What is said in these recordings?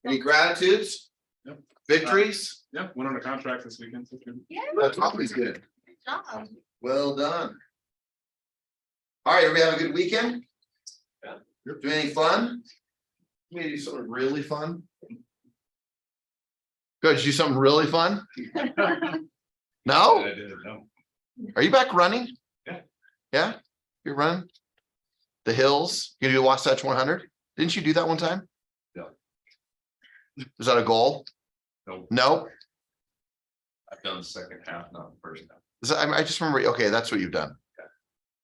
Any gratitudes? Yep. Victories? Yeah, went on a contract this weekend. So good. Yeah. That's always good. Good job. Well done. All right, everybody have a good weekend? Yeah. Do anything fun? Maybe do something really fun? Good, did you do something really fun? No? I didn't know. Are you back running? Yeah. Yeah? You're running? The hills? You do Wasatch 100? Didn't you do that one time? No. Was that a goal? No. No? I've done the second half, not the first half. I just remember, okay, that's what you've done.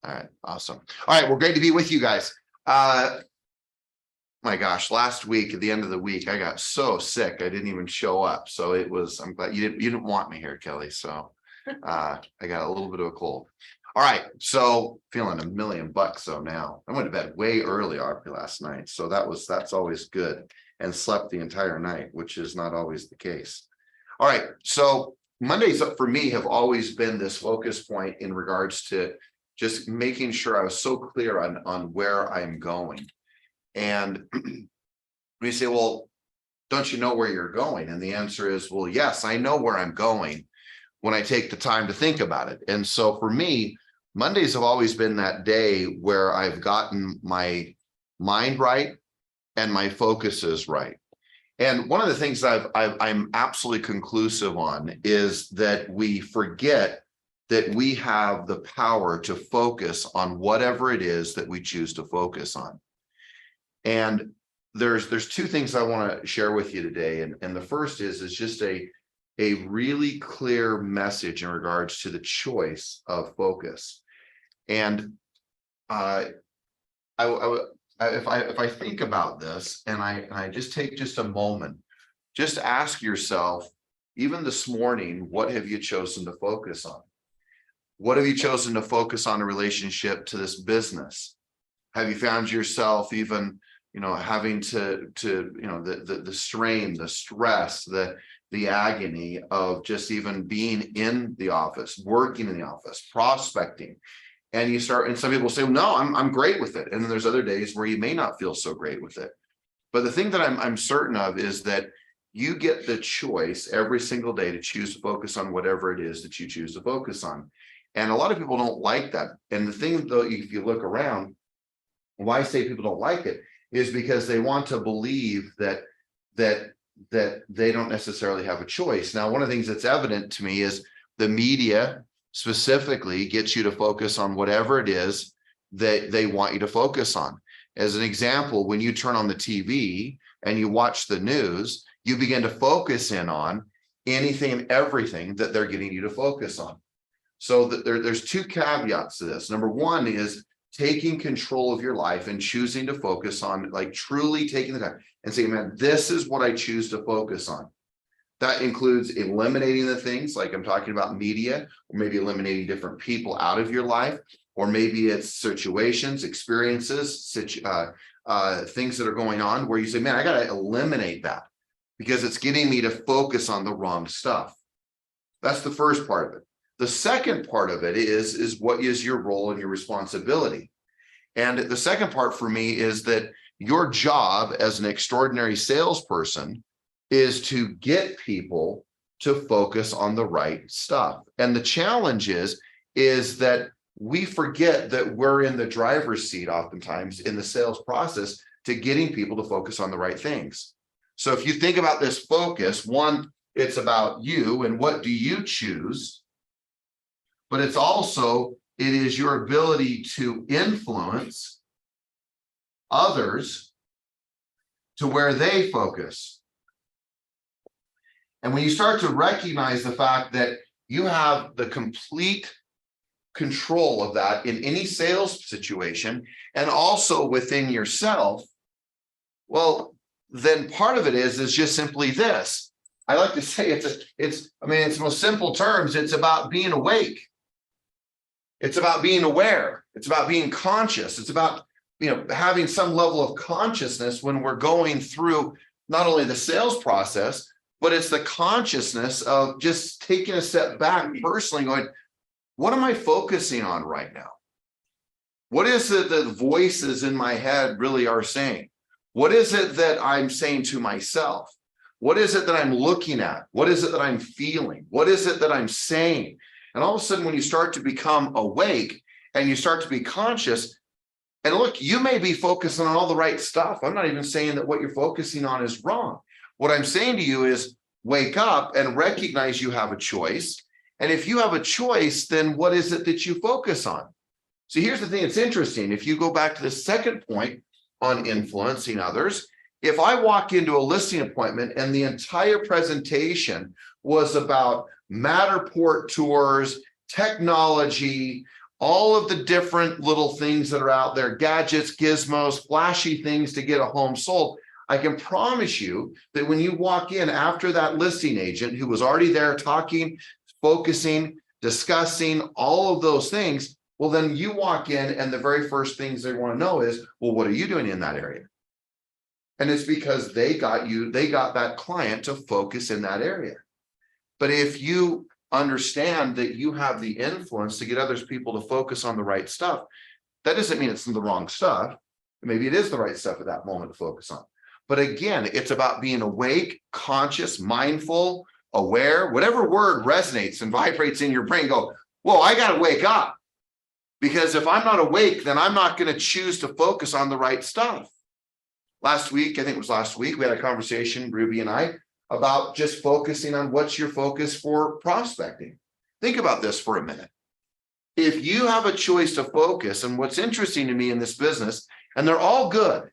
All right, awesome. All right, well, great to be with you guys. My gosh, last week at the end of the week, I got so sick, I didn't even show up. So it was, I'm glad you didn't want me here, Kelly. So I got a little bit of a cold. All right, so feeling $1,000,000 so now. I went to bed way early last night. So that's always good, and slept the entire night, which is not always the case. All right, so Mondays for me have always been this focus point in regards to just making sure I was so clear on where I'm going. And we say, well, don't you know where you're going? And the answer is, well, yes, I know where I'm going when I take the time to think about it. And so for me, Mondays have always been that day where I've gotten my mind right and my focus is right. And one of the things I'm absolutely conclusive on is that we forget that we have the power to focus on whatever it is that we choose to focus on. And there's two things I want to share with you today. And the first is just a really clear message in regards to the choice of focus. And if I think about this and I just take just a moment, just ask yourself, even this morning, what have you chosen to focus on? What have you chosen to focus on in relationship to this business? Have you found yourself even, having to the strain, the stress, the agony of just even being in the office, working in the office, prospecting? And some people say, no, I'm great with it. And then there's other days where you may not feel so great with it. But the thing that I'm certain of is that you get the choice every single day to choose to focus on whatever it is that you choose to focus on. And a lot of people don't like that. And the thing, though, if you look around, why I say people don't like it is because they want to believe that they don't necessarily have a choice. Now, one of the things that's evident to me is the media specifically gets you to focus on whatever it is that they want you to focus on. As an example, when you turn on the TV and you watch the news, you begin to focus in on anything and everything that they're getting you to focus on. So there's two caveats to this. Number one is taking control of your life and choosing to focus on, like, truly taking the time and saying, man, this is what I choose to focus on. That includes eliminating the things like I'm talking about media, or maybe eliminating different people out of your life, or maybe it's situations, experiences, things that are going on where you say, man, I got to eliminate that because it's getting me to focus on the wrong stuff. That's the first part of it. The second part of it is what is your role and your responsibility. And the second part for me is that your job as an extraordinary salesperson is to get people to focus on the right stuff. And the challenge is that we forget that we're in the driver's seat oftentimes in the sales process to getting people to focus on the right things. So if you think about this focus, one, it's about you and what do you choose, but it is your ability to influence others to where they focus. And when you start to recognize the fact that you have the complete control of that in any sales situation and also within yourself, well, then part of it is just simply this. I like to say it's most simple terms. It's about being awake. It's about being aware. It's about being conscious. It's about, having some level of consciousness when we're going through not only the sales process, but it's the consciousness of just taking a step back personally going, what am I focusing on right now? What is it that the voices in my head really are saying? What is it that I'm saying to myself? What is it that I'm looking at? What is it that I'm feeling? What is it that I'm saying? And all of a sudden, when you start to become awake and you start to be conscious, and look, you may be focusing on all the right stuff. I'm not even saying that what you're focusing on is wrong. What I'm saying to you is wake up and recognize you have a choice. And if you have a choice, then what is it that you focus on? So here's the thing, it's interesting. If you go back to the second point on influencing others, if I walk into a listing appointment and the entire presentation was about Matterport tours, technology, all of the different little things that are out there, gadgets, gizmos, flashy things to get a home sold, I can promise you that when you walk in after that listing agent who was already there talking, focusing, discussing all of those things, well, then you walk in and the very first things they want to know is, well, what are you doing in that area? And it's because they got that client to focus in that area. But if you understand that you have the influence to get others people to focus on the right stuff, that doesn't mean it's the wrong stuff. Maybe it is the right stuff at that moment to focus on. But again, it's about being awake, conscious, mindful, aware, whatever word resonates and vibrates in your brain, go, whoa, I got to wake up. Because if I'm not awake, then I'm not going to choose to focus on the right stuff. Last week, I think it was last week, we had a conversation, Ruby and I, about just focusing on what's your focus for prospecting. Think about this for a minute. If you have a choice to focus, and what's interesting to me in this business, and they're all good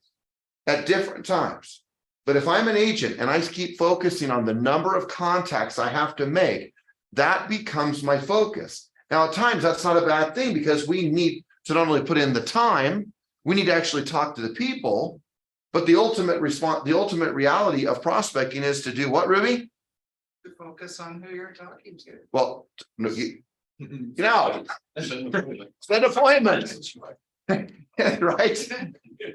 at different times, but if I'm an agent and I keep focusing on the number of contacts I have to make, that becomes my focus. Now, at times, that's not a bad thing because we need to not only put in the time, we need to actually talk to the people. But the ultimate reality of prospecting is to do what, Ruby? To focus on who you're talking to. Well, set appointments, right?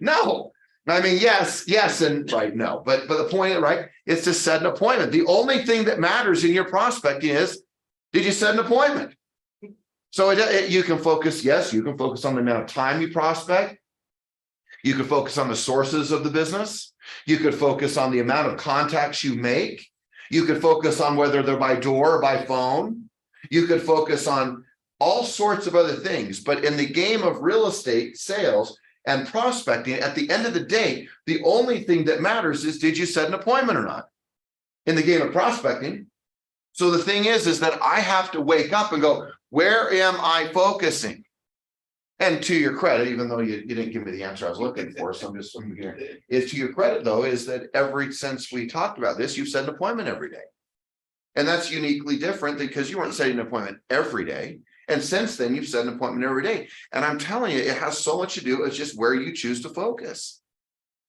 No, I mean, yes, and right, no, but the point, right, is to set an appointment. The only thing that matters in your prospecting is, did you set an appointment? So you can focus, yes, you can focus on the amount of time you prospect. You could focus on the sources of the business. You could focus on the amount of contacts you make. You could focus on whether they're by door or by phone. You could focus on all sorts of other things. But in the game of real estate sales and prospecting, at the end of the day, the only thing that matters is, did you set an appointment or not? In the game of prospecting. So the thing is that I have to wake up and go, where am I focusing? And to your credit, even though you didn't give me the answer I was looking for, so I'm just here. Is to your credit, though, is that since we talked about this, you've set an appointment every day. And that's uniquely different because you weren't setting an appointment every day. And since then, you've set an appointment every day. And I'm telling you, it has so much to do with just where you choose to focus.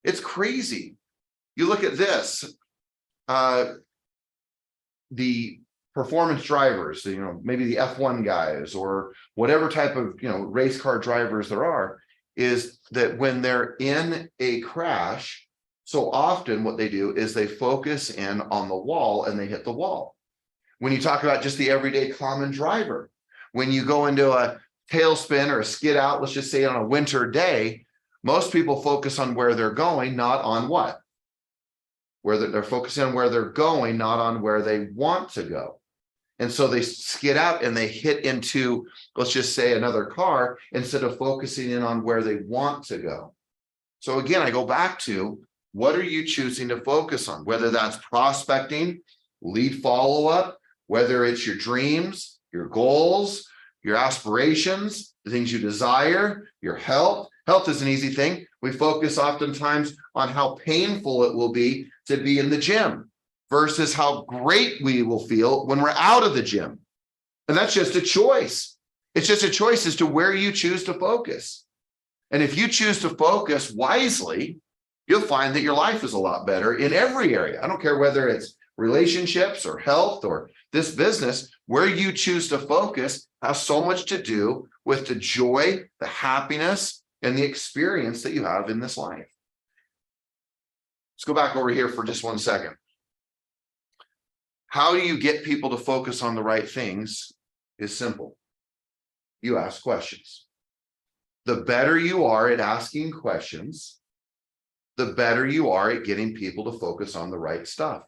It's crazy. You look at this, the performance drivers, maybe the F1 guys or whatever type of, race car drivers there are, is that when they're in a crash, so often what they do is they focus in on the wall and they hit the wall. When you talk about just the everyday common driver, when you go into a tailspin or a skid out, let's just say on a winter day, most people focus on where they're going, not on what? Where they're focusing on where they're going, not on where they want to go. And so they skid out and they hit into, let's just say, another car instead of focusing in on where they want to go. So again, I go back to, what are you choosing to focus on? Whether that's prospecting, lead follow-up, whether it's your dreams, your goals, your aspirations, the things you desire, your health. Health is an easy thing. We focus oftentimes on how painful it will be to be in the gym versus how great we will feel when we're out of the gym. And that's just a choice. It's just a choice as to where you choose to focus. And if you choose to focus wisely, you'll find that your life is a lot better in every area. I don't care whether it's relationships or health or this business. Where you choose to focus has so much to do with the joy, the happiness, and the experience that you have in this life. Let's go back over here for just 1 second. How do you get people to focus on the right things? Is simple. You ask questions. The better you are at asking questions, the better you are at getting people to focus on the right stuff.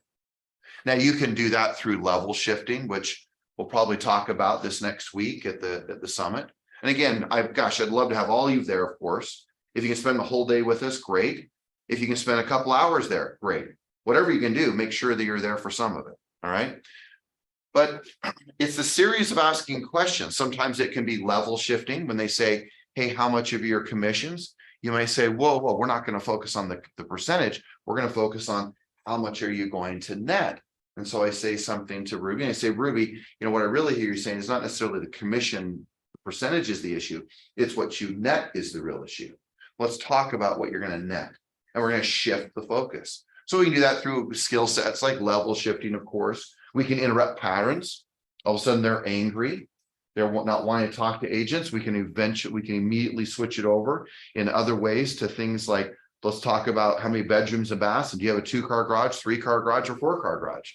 Now you can do that through level shifting, which we'll probably talk about this next week at the summit. And again, I'd love to have all of you there, of course. If you can spend the whole day with us, great. If you can spend a couple hours there, great. Whatever you can do, make sure that you're there for some of it. All right. But it's a series of asking questions. Sometimes it can be level shifting when they say, hey, how much of your commissions? You may say, whoa, we're not going to focus on the percentage. We're going to focus on how much are you going to net? And so I say something to Ruby, and I say, Ruby, what I really hear you saying is not necessarily the commission percentage is the issue. It's what you net is the real issue. Let's talk about what you're going to net, and we're going to shift the focus. So we can do that through skill sets like level shifting, of course. We can interrupt patterns. All of a sudden they're angry. They're not wanting to talk to agents. We can immediately switch it over in other ways to things like, let's talk about how many bedrooms and baths. And do you have a 2-car garage, 3-car garage, or 4-car garage?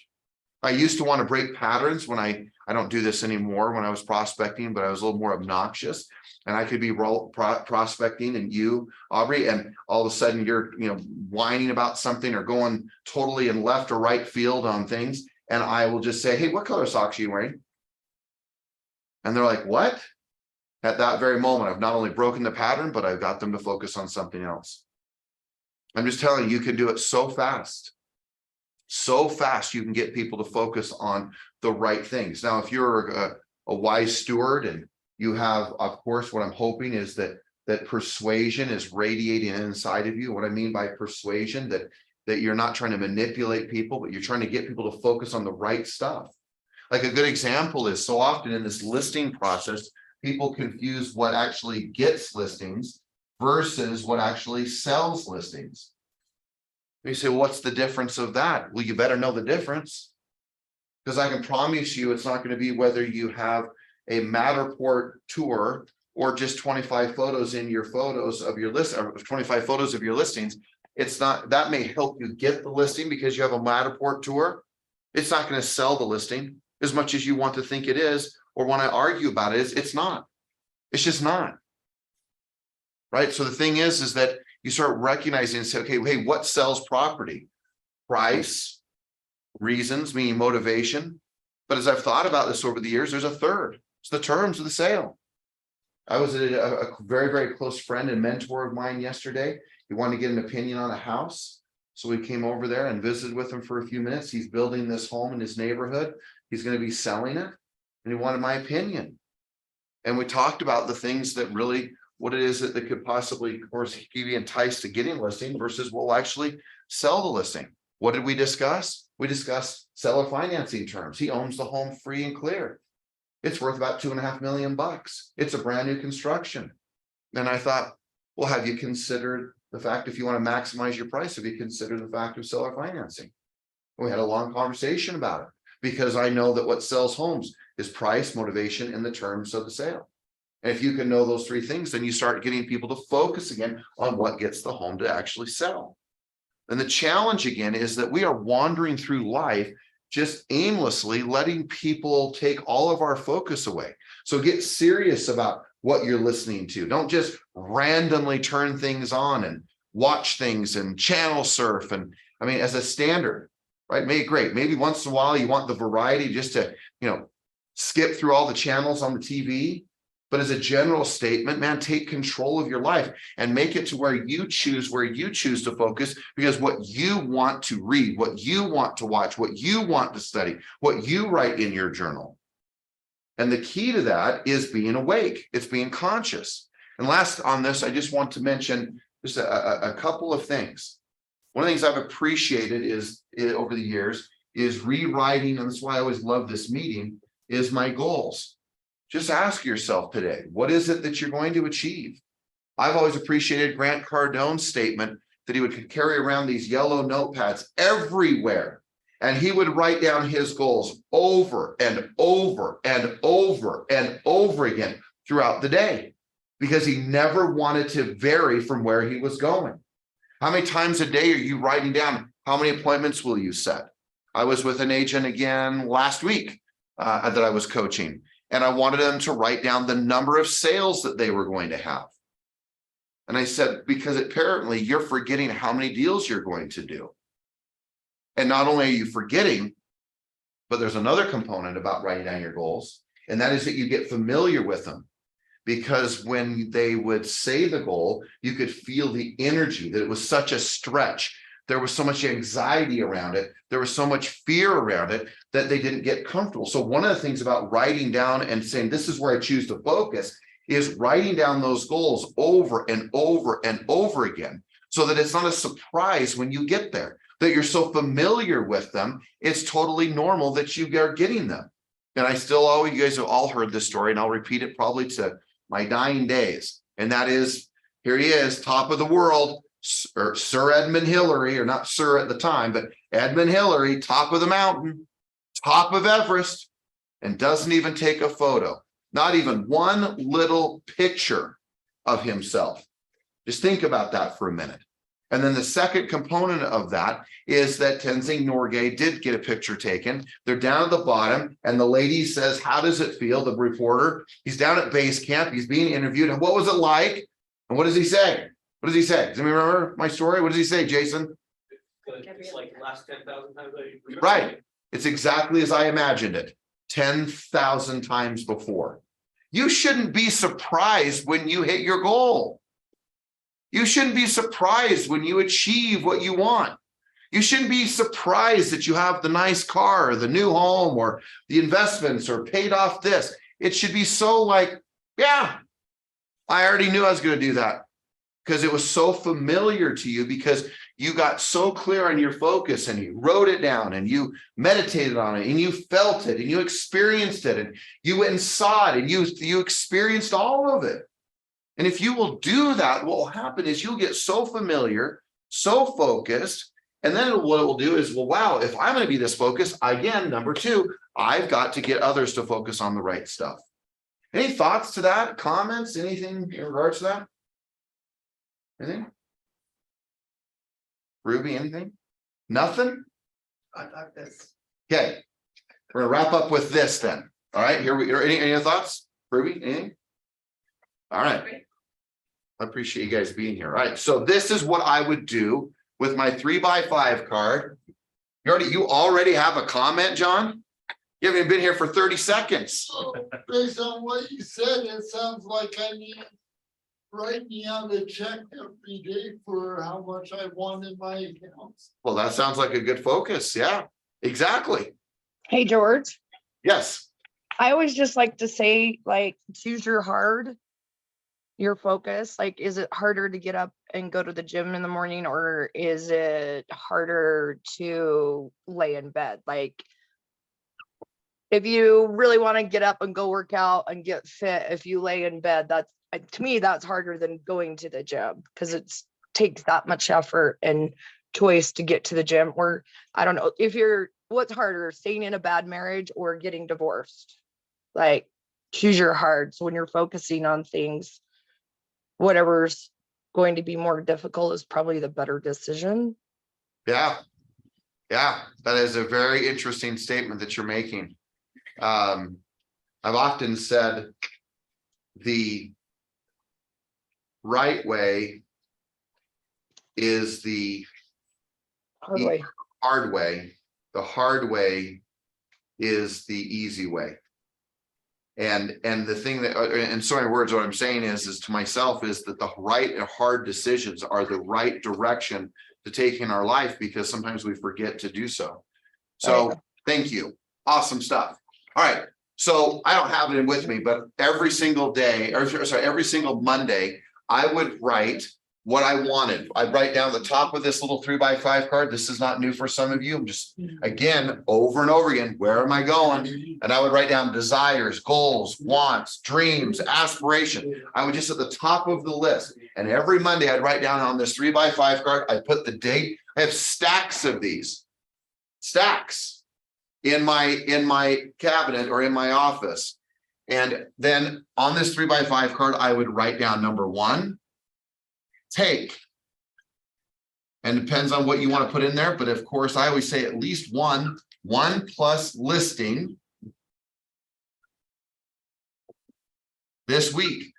I used to want to break patterns when I don't do this anymore when I was prospecting, but I was a little more obnoxious. And I could be prospecting and you, Aubrey, and all of a sudden you're whining about something or going totally in left or right field on things. And I will just say, hey, what color socks are you wearing? And they're like, what? At that very moment, I've not only broken the pattern, but I've got them to focus on something else. I'm just telling you, you can do it so fast. So fast you can get people to focus on the right things. Now, if you're a wise steward and you have, of course, what I'm hoping is that persuasion is radiating inside of you. What I mean by persuasion, that you're not trying to manipulate people, but you're trying to get people to focus on the right stuff. Like a good example is so often in this listing process, people confuse what actually gets listings versus what actually sells listings. And you say, well, what's the difference of that? Well, you better know the difference, because I can promise you it's not going to be whether you have a Matterport tour or just 25 photos in your photos of your list, or 25 photos of your listings. It's not, that may help you get the listing because you have a Matterport tour. It's not going to sell the listing as much as you want to think it is, or want to argue about it. It's not. It's just not. Right. So the thing is that you start recognizing and say, okay, hey, what sells property? Price, reasons, meaning motivation. But as I've thought about this over the years, there's a third. It's the terms of the sale. I was at a very, very close friend and mentor of mine yesterday. He wanted to get an opinion on a house. So we came over there and visited with him for a few minutes. He's building this home in his neighborhood. He's going to be selling it. And he wanted my opinion. And we talked about the things that really, what it is that could possibly, of course, be enticed to getting a listing versus what will actually sell the listing. What did we discuss? We discussed seller financing terms. He owns the home free and clear. It's worth about $2.5 million. It's a brand new construction. And I thought, well, have you considered the fact, if you want to maximize your price, have you considered the fact of seller financing? We had a long conversation about it, because I know that what sells homes is price, motivation, and the terms of the sale. And if you can know those three things, then you start getting people to focus again on what gets the home to actually sell. And the challenge again is that we are wandering through life just aimlessly letting people take all of our focus away. So get serious about what you're listening to. Don't just randomly turn things on and watch things and channel surf. And I mean, as a standard, right? Maybe once in a while you want the variety just to, skip through all the channels on the TV. But as a general statement, man, take control of your life and make it to where you choose to focus, because what you want to read, what you want to watch, what you want to study, what you write in your journal. And the key to that is being awake. It's being conscious. And last on this, I just want to mention just a couple of things. One of the things I've appreciated over the years is rewriting, and that's why I always love this meeting, is my goals. Just ask yourself today, what is it that you're going to achieve? I've always appreciated Grant Cardone's statement that he would carry around these yellow notepads everywhere, and he would write down his goals over and over and over and over again throughout the day, because he never wanted to vary from where he was going. How many times a day are you writing down how many appointments will you set? I was with an agent again last week that I was coaching, and I wanted them to write down the number of sales that they were going to have. And I said, because apparently you're forgetting how many deals you're going to do. And not only are you forgetting, but there's another component about writing down your goals, and that is that you get familiar with them. Because when they would say the goal, you could feel the energy, that it was such a stretch. There was so much anxiety around it. There was so much fear around it that they didn't get comfortable. So one of the things about writing down and saying, this is where I choose to focus, is writing down those goals over and over and over again, so that it's not a surprise when you get there, that you're so familiar with them. It's totally normal that you are getting them. And I still always, you guys have all heard this story, and I'll repeat it probably to my dying days. And that is, here he is, top of the world, Sir Edmund Hillary, or not Sir at the time, but Edmund Hillary, top of the mountain, top of Everest, and doesn't even take a photo, not even one little picture of himself. Just think about that for a minute. And then the second component of that is that Tenzing Norgay did get a picture taken. They're down at the bottom, and the lady says, how does it feel? The reporter, he's down at base camp, he's being interviewed, and what was it like? And what does he say? What does he say? Does anybody remember my story? What does he say, Jason? It's like the last 10,000 times. Right. It's exactly as I imagined it. 10,000 times before. You shouldn't be surprised when you hit your goal. You shouldn't be surprised when you achieve what you want. You shouldn't be surprised that you have the nice car, or the new home, or the investments, or paid off this. It should be so like, yeah, I already knew I was going to do that, because it was so familiar to you, because you got so clear on your focus, and you wrote it down, and you meditated on it, and you felt it, and you experienced it, and you went and saw it, and you experienced all of it. And if you will do that, what will happen is you'll get so familiar, so focused, and then what it will do is, well, wow, if I'm going to be this focused, again, number two, I've got to get others to focus on the right stuff. Any thoughts to that? Comments? Anything in regards to that? Anything? Ruby, anything? Nothing? I thought this. Okay. We're going to wrap up with this then. All right, here we are. Any other thoughts? Ruby, anything? All right. I appreciate you guys being here. All right. So this is what I would do with my 3x5 card. You already have a comment, John? You haven't even been here for 30 seconds. Based on what you said, it sounds like I need to write me out a check every day for how much I want in my accounts. Well, that sounds like a good focus. Yeah, exactly. Hey, George, Yes. I always just like to say, like, choose your focus. Like, is it harder to get up and go to the gym in the morning, or is it harder to lay in bed? Like, if you really want to get up and go work out and get fit, if you lay in bed, that's, to me, that's harder than going to the gym, because it takes that much effort and choice to get to the gym. Or I don't know, what's harder, staying in a bad marriage or getting divorced? Like, choose your heart. So when you're focusing on things, whatever's going to be more difficult is probably the better decision. Yeah. Yeah. That is a very interesting statement that you're making. I've often said the right way is the Hard way. hard way. The hard way is the easy way. And the thing that, in so many words, what I'm saying is to myself, is that the right and hard decisions are the right direction to take in our life, because sometimes we forget to do so. So thank you. Awesome stuff. All right. So I don't have it with me, but every single day, or sorry, every single Monday, I would write what I wanted. I'd write down the top of this little 3x5 card. This is not new for some of you. I'm just, again, over and over again, where am I going? And I would write down desires, goals, wants, dreams, aspiration. I would just at the top of the list. And every Monday I'd write down on this 3x5 card, I put the date. I have stacks of these, stacks in my cabinet or in my office. And then on this 3x5 card, I would write down number one, take, and depends on what you want to put in there, but of course I always say at least one plus listing this week.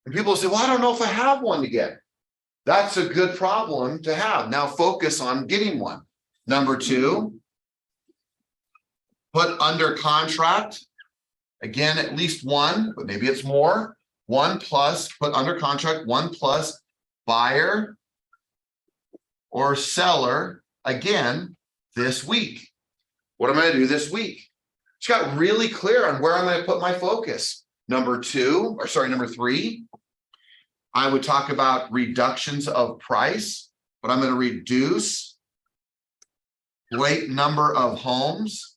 And people say, well, I don't know if I have one to get. That's a good problem to have. Now focus on getting one. Number two, put under contract. Again, at least one, but maybe it's more. 1 plus, put under contract, 1 plus buyer or seller again this week. What am I going to do this week? Just got really clear on where I'm going to put my focus. Number three, I would talk about reductions of price, but I'm going to reduce great number of homes.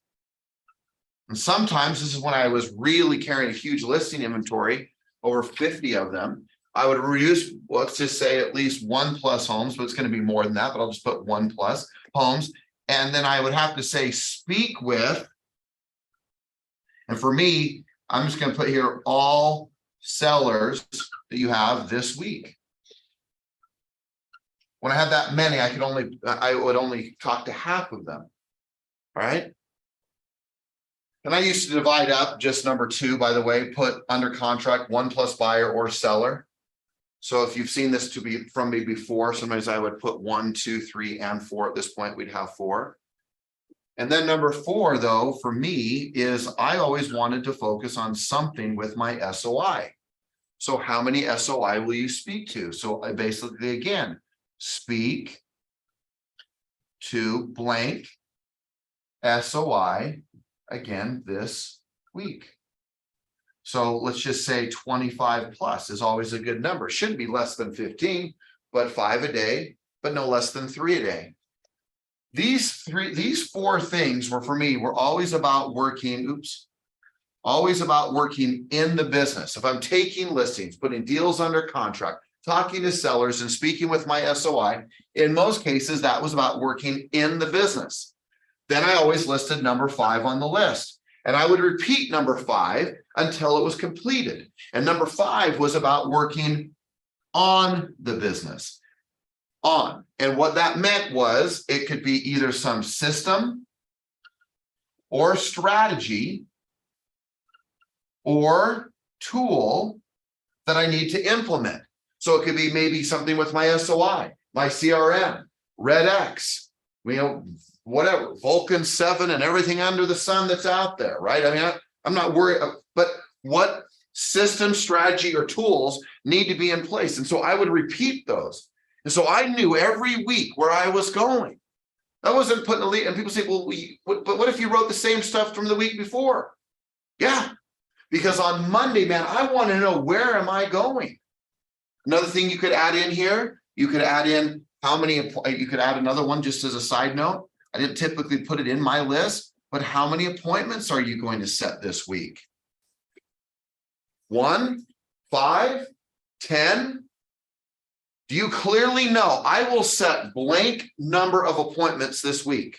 And sometimes this is when I was really carrying a huge listing inventory, over 50 of them. I would reduce, let's just say at least 1 plus homes, but it's going to be more than that, but I'll just put 1 plus homes. And then I would have to say, speak with, and for me, I'm just going to put here all sellers that you have this week. When I had that many, I would only talk to half of them. All right. And I used to divide up just number 2, by the way, put under contract 1 plus buyer or seller. So if you've seen this to be from me before, sometimes I would put 1, 2, 3, and 4. At this point, we'd have 4. And then number 4, though, for me is I always wanted to focus on something with my SOI. So how many SOI will you speak to? So I basically, again, speak to blank SOI again this week. So let's just say 25 plus is always a good number. Shouldn't be less than 15, but 5 a day, but no less than 3 a day. These 4 things were for me, were always about working, always about working in the business. If I'm taking listings, putting deals under contract, talking to sellers and speaking with my SOI, in most cases, that was about working in the business. Then I always listed number 5 on the list. And I would repeat number 5 until it was completed. And number 5 was about working on the business. On. And what that meant was it could be either some system or strategy or tool that I need to implement. So it could be maybe something with my SOI, my CRM, RedX, whatever, Vulcan 7 and everything under the sun that's out there, right? I mean, I'm not worried, but what system, strategy, or tools need to be in place? And so I would repeat those. And so I knew every week where I was going. I wasn't putting a lead, and people say, well, but what if you wrote the same stuff from the week before? Yeah, because on Monday, man, I want to know, where am I going? Another thing you could add in here, you could add in how many, you could add another one just as a side note. I didn't typically put it in my list, but how many appointments are you going to set this week? 1, 5, 10? Do you clearly know I will set blank number of appointments this week?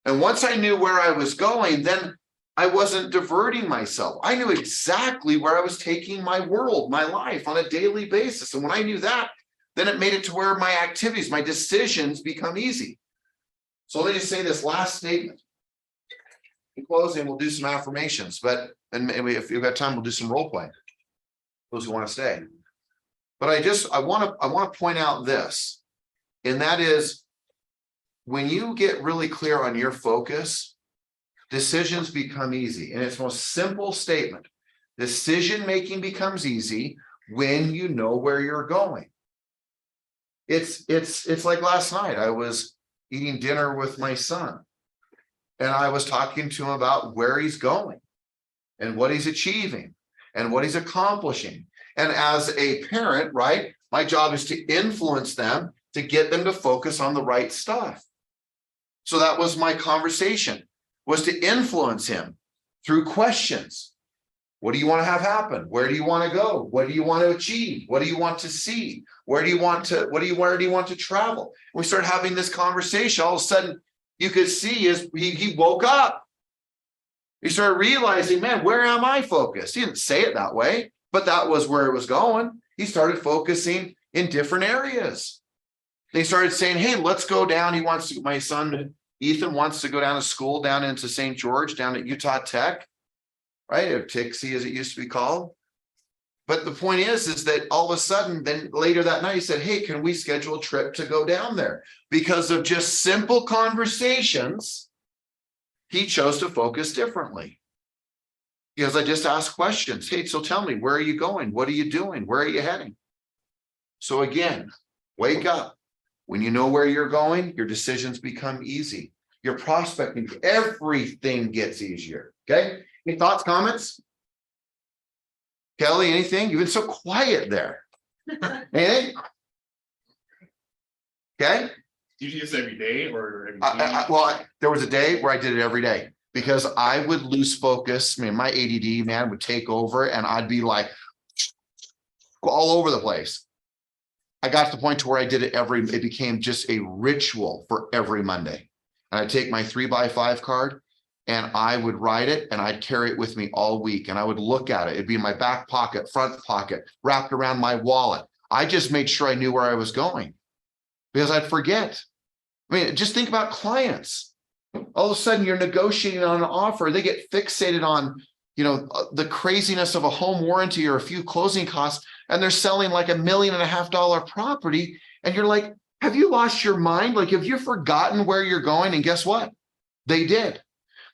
And once I knew where I was going, then I wasn't diverting myself. I knew exactly where I was taking my world, my life on a daily basis. And when I knew that, then it made it to where my activities, my decisions become easy. So let me just say this last statement. In closing, we'll do some affirmations, and maybe if you've got time, we'll do some role play. Those who want to stay. But I want to point out this, and that is, when you get really clear on your focus, decisions become easy. And it's the most simple statement. Decision making becomes easy when you know where you're going. It's like last night. I was eating dinner with my son, and I was talking to him about where he's going and what he's achieving and what he's accomplishing. And as a parent, right, my job is to influence them, to get them to focus on the right stuff. So that was my conversation, was to influence him through questions. What do you want to have happen? Where do you want to go? What do you want to achieve? What do you want to see? Where do you want to travel? We started having this conversation. All of a sudden, you could see he woke up. He started realizing, man, where am I focused? He didn't say it that way, but that was where it was going. He started focusing in different areas. They started saying, hey, let's go down. My son, Ethan, wants to go down to school down into St. George, down at Utah Tech, right? Or Tixie, as it used to be called. But the point is that all of a sudden, then later that night, he said, hey, can we schedule a trip to go down there? Because of just simple conversations, he chose to focus differently. Because I just asked questions. Hey, so tell me, where are you going? What are you doing? Where are you heading? So again, wake up. When you know where you're going, your decisions become easy. Your prospecting, everything gets easier. Okay. Any thoughts, comments? Kelly, anything? You've been so quiet there. Anything? Okay. Do you do this every day or? every There was a day where I did it every day because I would lose focus. I mean, my ADD man would take over and I'd be like all over the place. I got to the point to where I did it it became just a ritual for every Monday. And I'd take my 3x5 card and I would write it and I'd carry it with me all week. And I would look at it. It'd be in my back pocket, front pocket, wrapped around my wallet. I just made sure I knew where I was going because I'd forget. I mean, just think about clients. All of a sudden you're negotiating on an offer. They get fixated on, the craziness of a home warranty or a few closing costs, and they're selling like $1.5 million property. And you're like, have you lost your mind? Like, have you forgotten where you're going? And guess what? They did,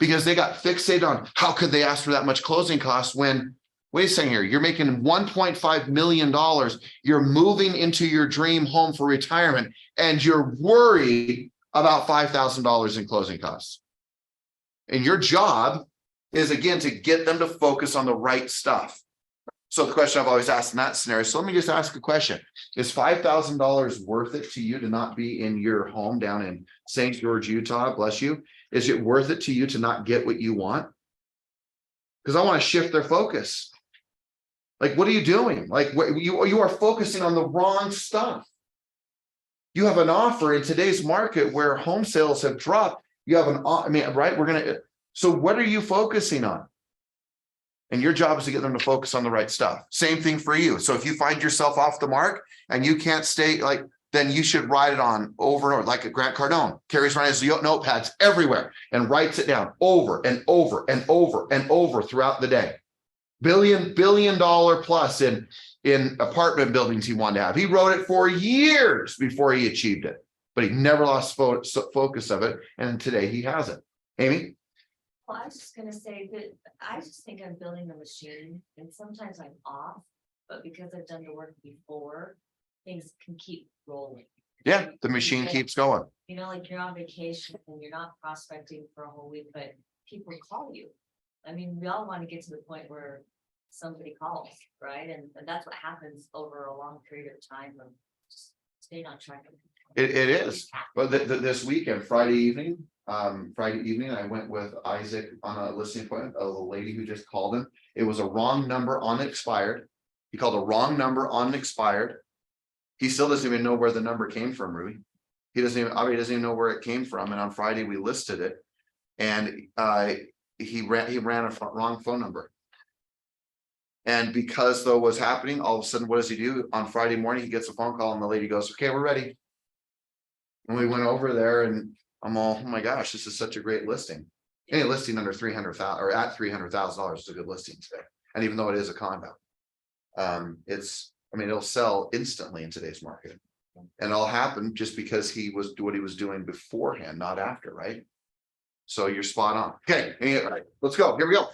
because they got fixated on how could they ask for that much closing costs when, wait a second here, you're making $1.5 million. You're moving into your dream home for retirement and you're worried about $5,000 in closing costs. And your job is, again, to get them to focus on the right stuff. So the question I've always asked in that scenario, so let me just ask a question. Is $5,000 worth it to you to not be in your home down in St. George, Utah? Bless you. Is it worth it to you to not get what you want? Because I want to shift their focus. Like, what are you doing? Like, you are focusing on the wrong stuff. You have an offer in today's market where home sales have dropped. You have right? So what are you focusing on? And your job is to get them to focus on the right stuff. Same thing for you. So if you find yourself off the mark and you can't stay, then you should write it on over and over, like a Grant Cardone carries around his notepads everywhere and writes it down over and over and over and over throughout the day. $1 billion plus in apartment buildings he wanted to have. He wrote it for years before he achieved it, but he never lost focus of it. And today he has it. Amy? Well, I was just gonna say that I just think I'm building a machine and sometimes I'm off, but because I've done the work before, things can keep rolling. Yeah, the machine keeps going. Like you're on vacation and you're not prospecting for a whole week, but people call you. I mean, we all want to get to the point where somebody calls, right? And that's what happens over a long period of time of just staying on track. It is. But this weekend, Friday evening, I went with Isaac on a listening appointment of a lady who just called him. It was a wrong number unexpired. He called a wrong number unexpired. He still doesn't even know where the number came from, Ruby. He doesn't even know where it came from. And on Friday we listed it, and he ran a wrong phone number. And because though what's happening, all of a sudden, what does he do? On Friday morning, he gets a phone call and the lady goes, okay, we're ready. And we went over there and I'm all, oh my gosh, this is such a great listing. Any listing under 300,000 or at $300,000 is a good listing today. And even though it is a condo, it'll sell instantly in today's market. And it all happened just because he was doing what he was doing beforehand, not after, right? So you're spot on. Okay, all right, let's go. Here we go.